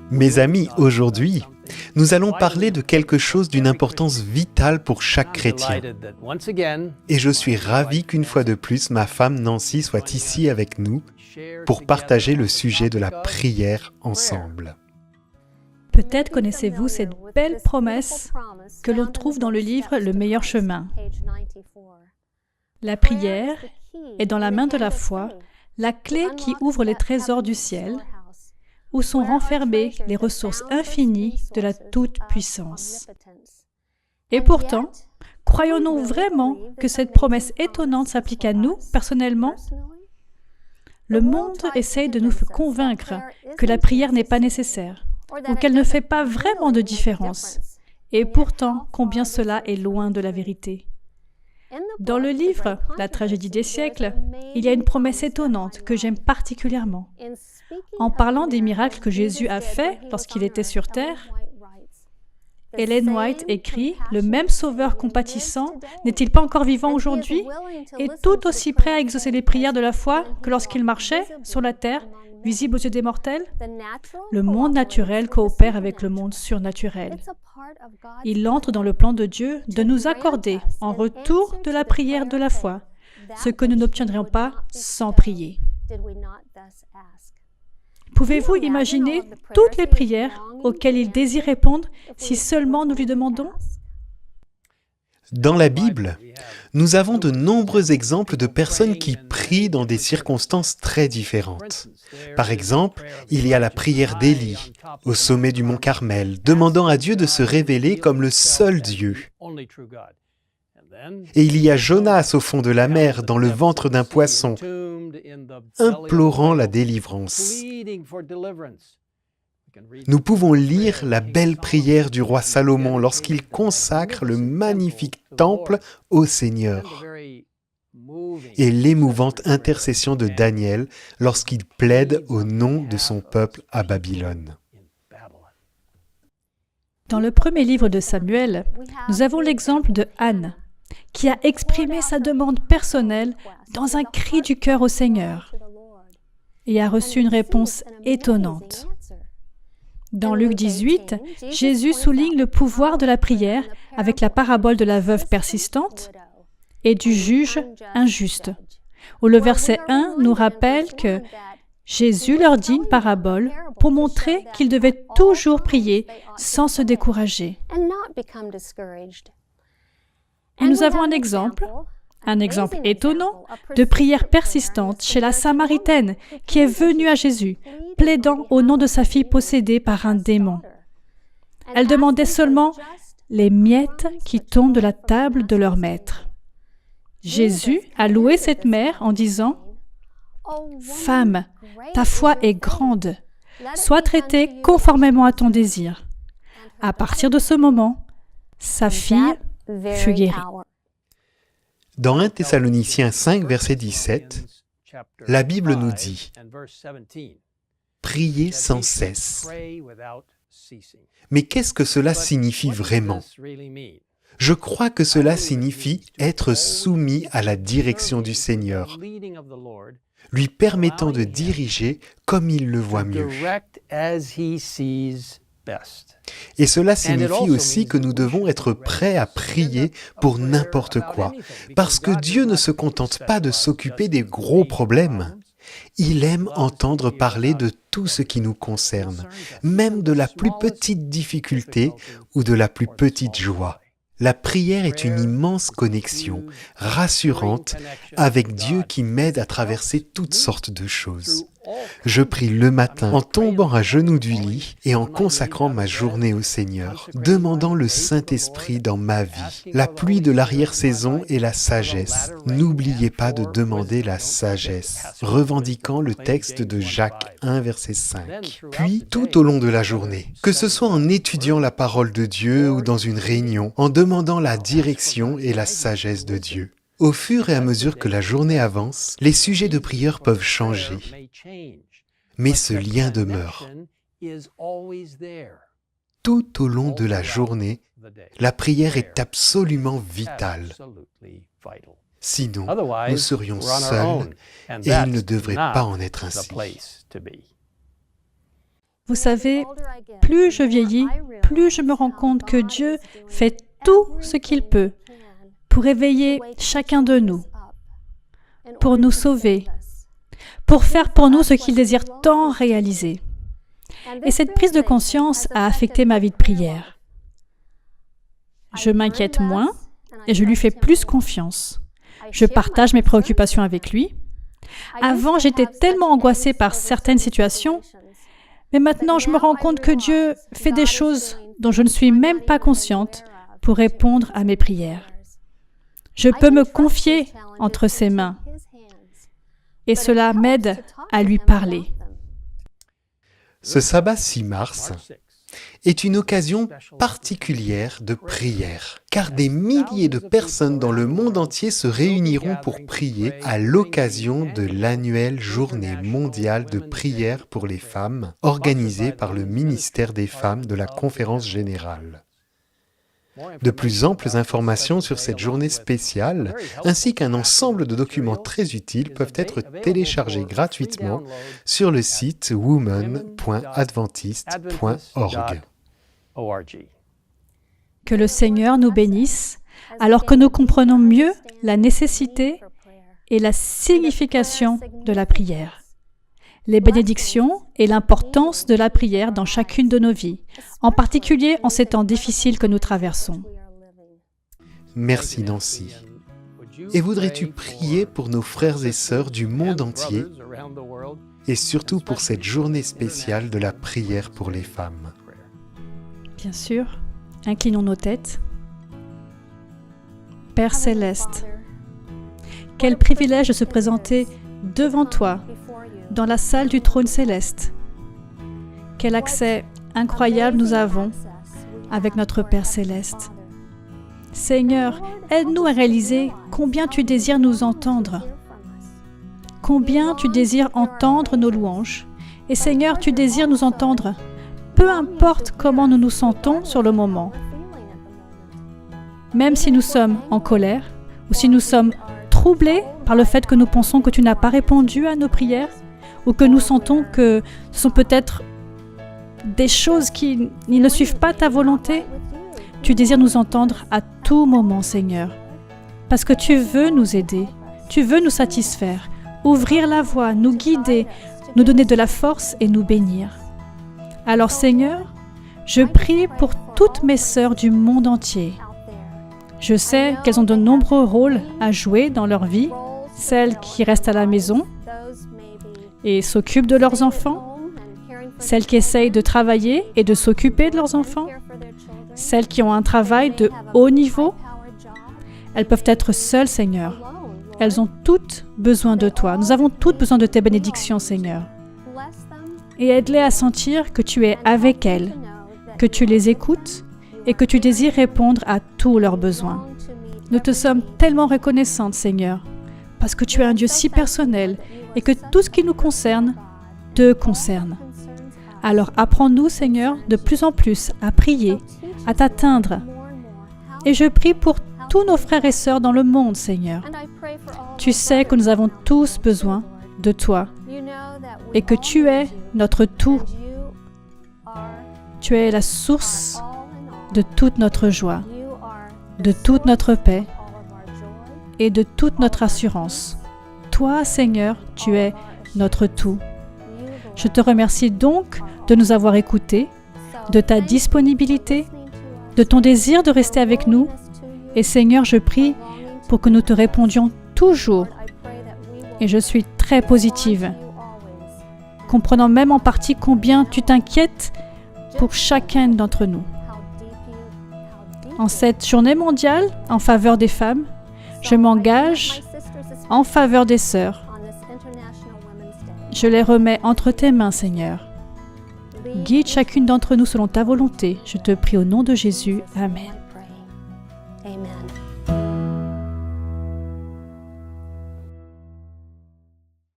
Mes amis, aujourd'hui, nous allons parler de quelque chose d'une importance vitale pour chaque chrétien. Et je suis ravi qu'une fois de plus, ma femme Nancy soit ici avec nous pour partager le sujet de la prière ensemble. Peut-être connaissez-vous cette belle promesse que l'on trouve dans le livre Le meilleur chemin. La prière est dans la main de la foi, la clé qui ouvre les trésors du ciel, où sont renfermées les ressources infinies de la toute-puissance. Et pourtant, croyons-nous vraiment que cette promesse étonnante s'applique à nous, personnellement? Le monde essaye de nous convaincre que la prière n'est pas nécessaire, ou qu'elle ne fait pas vraiment de différence. Et pourtant, combien cela est loin de la vérité. Dans le livre « La tragédie des siècles », il y a une promesse étonnante que j'aime particulièrement. En parlant des miracles que Jésus a faits lorsqu'il était sur terre, Ellen White écrit « Le même Sauveur compatissant n'est-il pas encore vivant aujourd'hui et tout aussi prêt à exaucer les prières de la foi que lorsqu'il marchait sur la terre, visible aux yeux des mortels? Le monde naturel coopère avec le monde surnaturel. Il entre dans le plan de Dieu de nous accorder, en retour de la prière de la foi, ce que nous n'obtiendrions pas sans prier. Pouvez-vous imaginer toutes les prières auxquelles il désire répondre si seulement nous lui demandons? Dans la Bible, nous avons de nombreux exemples de personnes qui prient dans des circonstances très différentes. Par exemple, il y a la prière d'Élie, au sommet du mont Carmel, demandant à Dieu de se révéler comme le seul Dieu. Et il y a Jonas au fond de la mer, dans le ventre d'un poisson, implorant la délivrance. Nous pouvons lire la belle prière du roi Salomon lorsqu'il consacre le magnifique temple au Seigneur et l'émouvante intercession de Daniel lorsqu'il plaide au nom de son peuple à Babylone. Dans le premier livre de Samuel, nous avons l'exemple de Anne, qui a exprimé sa demande personnelle dans un cri du cœur au Seigneur et a reçu une réponse étonnante. Dans Luc 18, Jésus souligne le pouvoir de la prière avec la parabole de la veuve persistante et du juge injuste, où le verset 1 nous rappelle que Jésus leur dit une parabole pour montrer qu'ils devaient toujours prier sans se décourager. Et nous avons un exemple étonnant de prière persistante chez la Samaritaine qui est venue à Jésus, plaidant au nom de sa fille possédée par un démon. Elle demandait seulement les miettes qui tombent de la table de leur maître. Jésus a loué cette mère en disant « Femme, ta foi est grande, sois traitée conformément à ton désir. » À partir de ce moment, sa fille fut guérie. Dans 1 Thessaloniciens 5, verset 17, la Bible nous dit « Priez sans cesse ». Mais qu'est-ce que cela signifie vraiment? Je crois que cela signifie être soumis à la direction du Seigneur, lui permettant de diriger comme il le voit mieux. Et cela signifie aussi que nous devons être prêts à prier pour n'importe quoi, parce que Dieu ne se contente pas de s'occuper des gros problèmes. Il aime entendre parler de tout ce qui nous concerne, même de la plus petite difficulté ou de la plus petite joie. La prière est une immense connexion, rassurante, avec Dieu qui m'aide à traverser toutes sortes de choses. Je prie le matin en tombant à genoux du lit et en consacrant ma journée au Seigneur, demandant le Saint-Esprit dans ma vie, la pluie de l'arrière-saison et la sagesse. N'oubliez pas de demander la sagesse, revendiquant le texte de Jacques 1, verset 5. Puis, tout au long de la journée, que ce soit en étudiant la parole de Dieu ou dans une réunion, en demandant la direction et la sagesse de Dieu. Au fur et à mesure que la journée avance, les sujets de prière peuvent changer, mais ce lien demeure. Tout au long de la journée, la prière est absolument vitale. Sinon, nous serions seuls et il ne devrait pas en être ainsi. Vous savez, plus je vieillis, plus je me rends compte que Dieu fait tout ce qu'il peut pour éveiller chacun de nous, pour nous sauver, pour faire pour nous ce qu'il désire tant réaliser. Et cette prise de conscience a affecté ma vie de prière. Je m'inquiète moins et je lui fais plus confiance. Je partage mes préoccupations avec lui. Avant, j'étais tellement angoissée par certaines situations, mais maintenant je me rends compte que Dieu fait des choses dont je ne suis même pas consciente pour répondre à mes prières. Je peux me confier entre ses mains et cela m'aide à lui parler. Ce sabbat 6 mars est une occasion particulière de prière, car des milliers de personnes dans le monde entier se réuniront pour prier à l'occasion de l'annuelle Journée mondiale de prière pour les femmes, organisée par le ministère des Femmes de la Conférence générale. De plus amples informations sur cette journée spéciale, ainsi qu'un ensemble de documents très utiles peuvent être téléchargés gratuitement sur le site women.adventist.org. Que le Seigneur nous bénisse, alors que nous comprenons mieux la nécessité et la signification de la prière, les bénédictions et l'importance de la prière dans chacune de nos vies, en particulier en ces temps difficiles que nous traversons. Merci Nancy. Et voudrais-tu prier pour nos frères et sœurs du monde entier et surtout pour cette journée spéciale de la prière pour les femmes? Bien sûr, inclinons nos têtes. Père céleste, quel privilège de se présenter devant toi, dans la salle du trône céleste. Quel accès incroyable nous avons avec notre Père céleste. Seigneur, aide-nous à réaliser combien tu désires nous entendre, combien tu désires entendre nos louanges. Et Seigneur, tu désires nous entendre, peu importe comment nous nous sentons sur le moment. Même si nous sommes en colère ou si nous sommes troublés par le fait que nous pensons que tu n'as pas répondu à nos prières, ou que nous sentons que ce sont peut-être des choses qui ne suivent pas ta volonté, tu désires nous entendre à tout moment, Seigneur. Parce que tu veux nous aider, tu veux nous satisfaire, ouvrir la voie, nous guider, nous donner de la force et nous bénir. Alors, Seigneur, je prie pour toutes mes sœurs du monde entier. Je sais qu'elles ont de nombreux rôles à jouer dans leur vie, celles qui restent à la maison et s'occupent de leurs enfants, celles qui essayent de travailler et de s'occuper de leurs enfants, celles qui ont un travail de haut niveau. Elles peuvent être seules, Seigneur. Elles ont toutes besoin de toi. Nous avons toutes besoin de tes bénédictions, Seigneur. Et aide-les à sentir que tu es avec elles, que tu les écoutes et que tu désires répondre à tous leurs besoins. Nous te sommes tellement reconnaissantes, Seigneur, parce que tu es un Dieu si personnel et que tout ce qui nous concerne te concerne. Alors apprends-nous, Seigneur, de plus en plus à prier, à t'atteindre. Et je prie pour tous nos frères et sœurs dans le monde, Seigneur. Tu sais que nous avons tous besoin de toi et que tu es notre tout. Tu es la source de toute notre joie, de toute notre paix et de toute notre assurance. Toi, Seigneur, tu es notre tout. Je te remercie donc de nous avoir écoutés, de ta disponibilité, de ton désir de rester avec nous. Et Seigneur, je prie pour que nous te répondions toujours. Et je suis très positive, comprenant même en partie combien tu t'inquiètes pour chacun d'entre nous. En cette journée mondiale en faveur des femmes, je m'engage en faveur des sœurs. Je les remets entre tes mains, Seigneur. Guide chacune d'entre nous selon ta volonté. Je te prie au nom de Jésus. Amen. Amen.